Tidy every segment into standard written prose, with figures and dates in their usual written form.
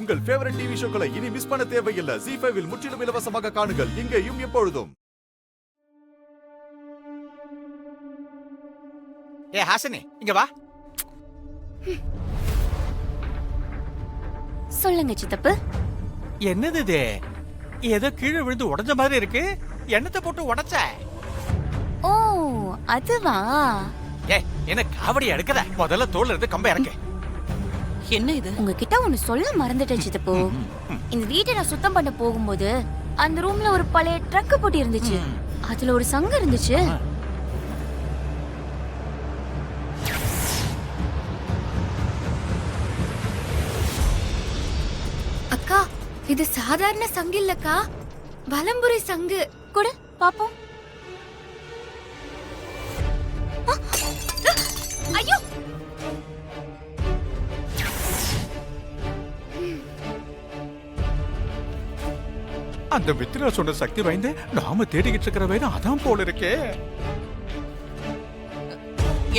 உங்கள் favourite TV ஷோக்களை இனி miss பண்ண தேவையில்லை. ZEE5 இல் முற்றிலும் இலவசமாக காணுங்கள். இங்கேயும் எப்பொழுதும். ஹாசினி இங்க வா. சொல்லுங்க சித்தப்பு. என்னது இது? ஏதோ கீழே விழுந்து உடைஞ்ச மாதிரி இருக்கு. எண்ணத்தை போட்டு உடைச்ச? ஓ அதுவா? என்ன காவடி எடுக்கற? முதல்ல தோல்ல இருந்து கம்ப இறக்கு. என்ன இது? உங்ககிட்ட ஒன்னு சொல்ல மறந்துட்டேன் சித்தப்பு. இந்த வீட்டை நான் சுத்தம் பண்ண போகும்போது அந்த ரூம்ல ஒரு பழைய ட்ரக் போட்டி இருந்துச்சு. அதுல ஒரு சங்கு இருந்துச்சு. அக்கா, இது சாதாரண சங்கு இல்லக்கா, வலம்புரி சங்கு. கொடு பாப்போம். ஐயோ! அந்த மித்ரா சொன்ன சக்தி வாய்ந்த நாம தேடிக்கிட்டு இருக்கிற வேணும் அதான் போல இருக்கே.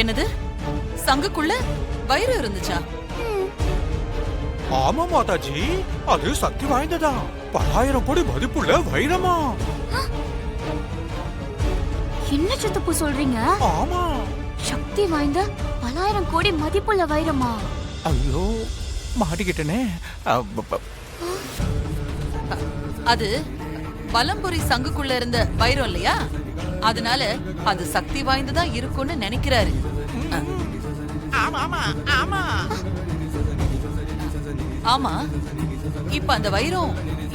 என்னது? சங்குக்குள்ள வைரம் இருந்துச்சா? ஆமா மாதாஜி, அது சக்தி வாய்ந்ததா. 10,000 கோடி மதிப்புள்ள வைரமா. என்ன சித்தப்பு சொல்றீங்க? ஆமா, சக்தி வாய்ந்த 10,000 கோடி மதிப்புள்ள வைரமா? ஐயோ மாட்டிக்கிட்டனே. அது வலம்புரி சங்குக்குள்ள இருந்த வைரம் இல்லையா? அதனால அது சக்தி வாய்ந்ததா இருக்கும்னு நினைக்கிறாரு. ஆமா ஆமா ஆமா ஆமா, இப்ப அந்த வைரம்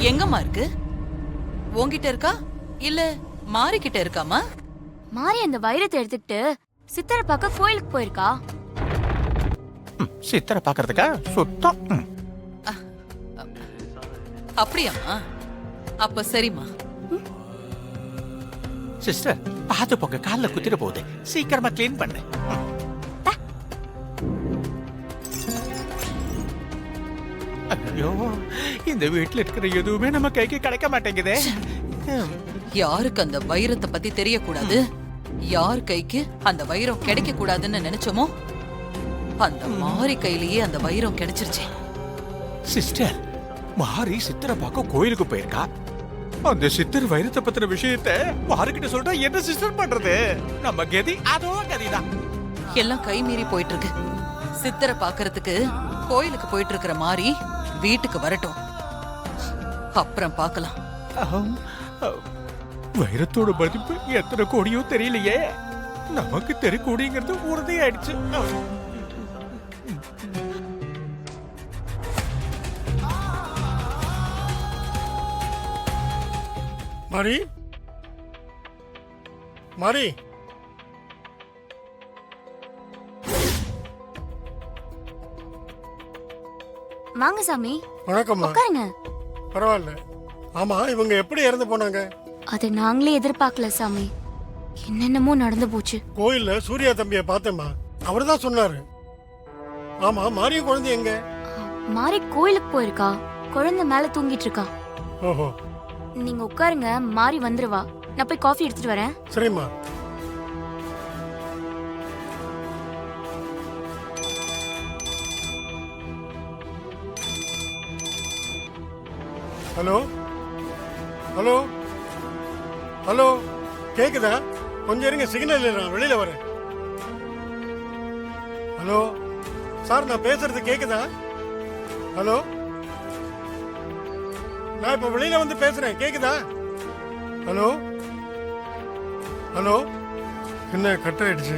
எங்கம்மா இருக்கு? உன்கிட்ட இருக்கா இல்ல மாரிக்கிட்ட இருக்காமா? மாரி அந்த வைரத்தை எடுத்துக்கிட்டு சித்தரை பார்க்க கோயிலுக்கு போயிருக்கா. சித்தரை பாக்குறதுக்கா? சுத்தம். அப்படியாம்மா? அப்ப சரிம்மா. சிஸ்டர் பாத்து போங்க, கால்ல குத்திர போகுது. சீக்கிரமா கிளீன் பண்ணு. ஐயோ, இந்த வீட்டுல இருக்கிற எதுவுமே நம்ம கைக்கு கிடைக்க மாட்டேங்குதே. யாருக்கு அந்த வைரத்தை பத்தி தெரியக்கூடாது, யார் கைக்கு அந்த வைரம் கிடைக்க கூடாதுன்னு நினைச்சோமோ அந்த மாரி கையிலேயே அந்த வைரம் கிடைச்சிருச்சு. சிஸ்டர், மாரி சித்தரை பார்க்க கோயிலுக்கு போயிருக்கா. அந்த சித்தர் வைரத்தை பத்தின விஷயத்தை மாரிக்கிட்ட சொல்றா. என்ன சிஸ்டர் பண்றது? நம்ம கதி அதோ கதிதான். எல்லாம் கை மீறி போயிட்டு இருக்கு. சித்தரை பாக்குறதுக்கு கோயிலுக்கு போயிட்டு இருக்கிற மாரி வீட்டுக்கு வரட்டும், அப்புறம் பார்க்கலாம். வைரத்தோட மதிப்பு எத்தனை கோடியோ தெரியலையே. நமக்கு தெரியக்கூடியங்கிறது உறுதியாயிடுச்சு. மாரி, மாரி, வாங்க சாமி. வணக்கம்மா. உட்காருங்க. பரவாயில்ல. ஆமா, இவங்க எப்படி இறந்து போனாங்க? அதை நாங்களே எதிர்பார்க்கல சாமி. என்னென்னமோ நடந்து போச்சு. கோயில்ல சூர்யா தம்பியை பார்த்தேம்மா, அவர் தான் சொன்னாரு. ஆமா, மாரியும் குழந்தை எங்க? மாரி கோயிலுக்கு போயிருக்கா. குழந்தை மேல தூங்கிட்டு இருக்கா. ஓஹோ, நீங்க உட்காருங்க, மாரி வந்துருவா. நான் போய் காஃபி எடுத்துட்டு வரேன். சரிம்மா. ஹலோ ஹலோ ஹலோ, கேக்குதா? கொஞ்சம் இருங்க, சிக்னல் இல்லை, நான் வெளியில வரேன். ஹலோ சார், நான் பேசுறது கேக்குதா? ஹலோ, நான் இப்ப வெளியில வந்து பேசுறேன், கேக்குதா? ஹலோ ஹலோ, என்ன கட் ஆயிடுச்சு?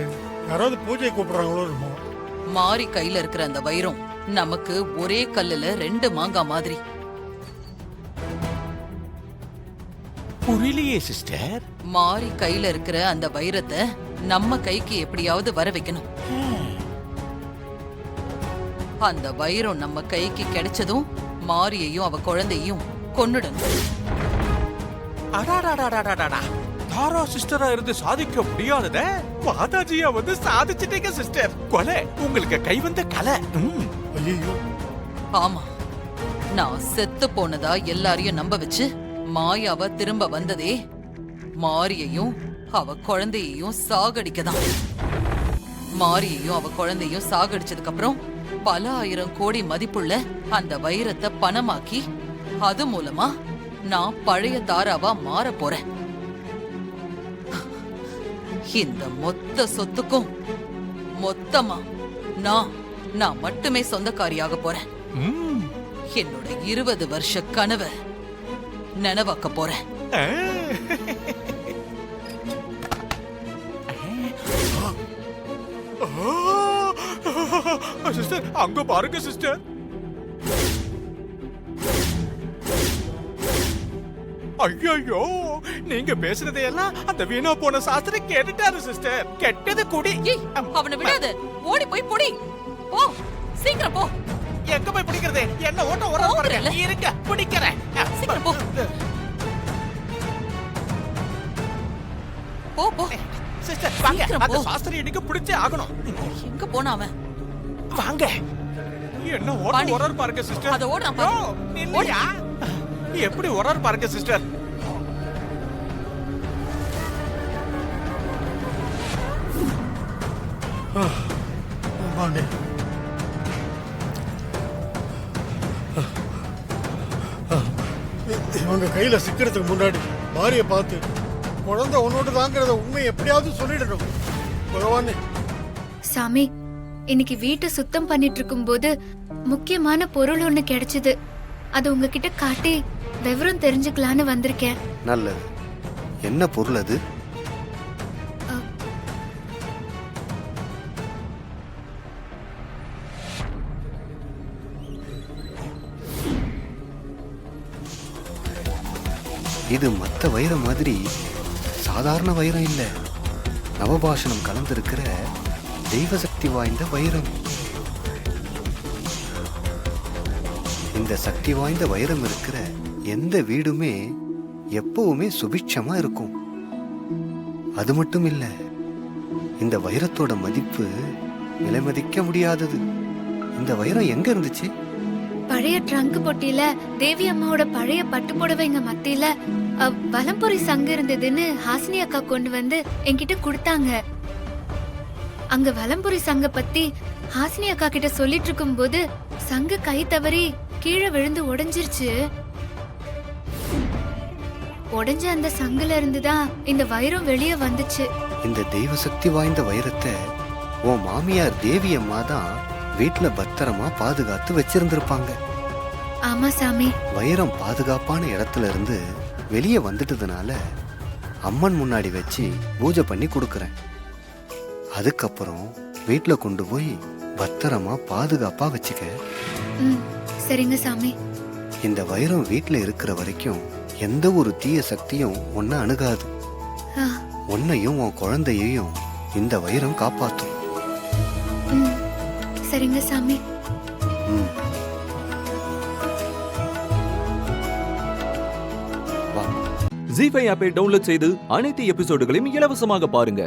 யாராவது பூஜை கூப்பிடுறாங்களோ இருக்கும். மாரி கையில இருக்கிற அந்த வைரம் நமக்கு ஒரே கல்லுல 2 மாங்காய் மாதிரி. புரியலையே சிஸ்டர். மாரி கையில இருக்கிற அந்த வைரத்தை நம்ம கைக்கு எப்படியாவது வர வைக்கணும். அந்த வைரம் நம்ம கைக்கு கிடைச்சதும் மாரியையும் அவ குழந்தையும் கொன்னுடணும். தாரா சிஸ்டரா இருந்து சாதிக்க முடியாதத மாதாஜியா வந்து சாதிச்சிட்டீங்க சிஸ்டர். கொலை உங்களுக்கு கைவந்த கலை. ஐயோ, ஆமா, நான் செத்து போனதா எல்லாரையும் நம்ப வச்சு மாயாவ திரும்ப வந்ததே மாரியையும் அவ குழந்தையையும் சாகடிக்கதான். மாரியையும் அவ குழந்தையும் சாகடிச்சதுக்கு அப்புறம் பல 1000 கோடி மதிப்புள்ள அந்த வைரத்தை பணமாக்கி அது மூலமா நான் பழைய தாராவா மாற போறேன். இந்த மொத்த சொத்துக்கும் மொத்தமா நான் மட்டுமே சொந்தக்காரியாக போறேன். என்னோட 20 வருஷ கனவை நனவாக்க போறேன். சிஸ்டர் அங்க பாருங்க சிஸ்டர். ஐயோ, நீங்க பேசுறதையெல்லாம் அந்த வீணா போன சாஸ்திரி கேட்டுட்டாரு சிஸ்டர். கெட்டது குடி. ஏய், அவனை விடாத. ஓடி போய் புடி. போ, சீக்கிரம் போ. எங்க போய் பிடிக்கிறது? என்ன ஓட்ட ஓட பாருங்க. இருங்க, பிடிக்கிறேன். சீக்கிரம் போ. போ போ. சிஸ்டர் வாங்க. சீக்கிரம் அந்த போ. சாஸ்திரி இன்னைக்கு பிடிச்சே ஆகணும். எங்க போனா அவன்? வாங்க. என்ன ஓட்ட பாடி. ஓட பாருங்க சிஸ்டர். அத ஓடுறான் பாரு. ஓ, நில்லையா? எப்படி ஓட பாருங்க சிஸ்டர். ஆமாண்ணே. இவங்க கையில சிக்கிறதுக்கு முன்னாடி மாரிய பார்த்து குழந்தை உன்னோட தாங்கிறத உண்மை எப்படியாவது சொல்லிடணும். பகவானே. சாமி, இன்னைக்கு வீட்டை சுத்தம் பண்ணிட்டு இருக்கும்போது முக்கியமான பொருள் ஒண்ணு கிடைச்சது. அது உங்ககிட்ட காட்டி விவரம் தெரிஞ்சுக்கலான்னு வந்திருக்கேன். நல்லது. என்ன பொருள் அது? இது மற்ற வைரம் மாதிரி சாதாரண வைரம் இல்ல. நவபாஷணம் கலந்திருக்கிற தெய்வ சக்தி வாய்ந்த வைரம். இந்த சக்தி வாய்ந்த வைரம் இருக்கிற எந்த வீடுமே எப்பவுமே சுபிட்சமா இருக்கும். அது மட்டும் இல்ல, இந்த வைரத்தோட மதிப்பு விலை மதிக்க முடியாதது. இந்த வைரம் எங்க இருந்துச்சு? பழைய ட்ரங்க் பொட்டியில தேவி அம்மாவோட பழைய பட்டு புடவைங்க மத்தியில வலம்புரி சங்கு இருந்ததுன்னு ஹாசினி அக்கா கொண்டு வந்து என்கிட்ட கொடுத்தாங்க. அங்க வலம்புரி சங்க பத்தி ஹாசினி அக்கா கிட்ட சொல்லிட்டு இருக்கும் போது சங்கு கை தவறி கீழே விழுந்து உடைஞ்சிருச்சு. உடைஞ்ச அந்த சங்குல இருந்துதான் இந்த வைரம் வெளியே வந்துச்சு. இந்த தெய்வ சக்தி வாய்ந்த வைரத்தை உன் மாமியார் தேவி அம்மா தான் வீட்டுல பத்திரமா பாதுகாத்து வச்சிருந்திருப்பாங்க. ஆமா சாமி. வைரம் பாதுகாப்பான இடத்துல இருந்து வெளியே வந்துட்டதுனால அம்மன் முன்னாடி வச்சு பூஜை பண்ணி கொடுக்கறேன். அதுக்கப்புறம் வீட்டுல கொண்டு போய் பத்திரமா பாதுகாப்பா வச்சுக்க. சரிங்க சாமி. இந்த வைரம் வீட்டுல இருக்கிற வரைக்கும் எந்த ஒரு தீய சக்தியும் உன்னை அணுகாது. உன்னையும் உன் குழந்தையையும் இந்த வைரம் காப்பாத்தும். சரிங்க சாமி. ஜீ5 ஆப்பை டவுன்லோட் செய்து அனைத்து எபிசோடுகளையும் இலவசமாக பாருங்க.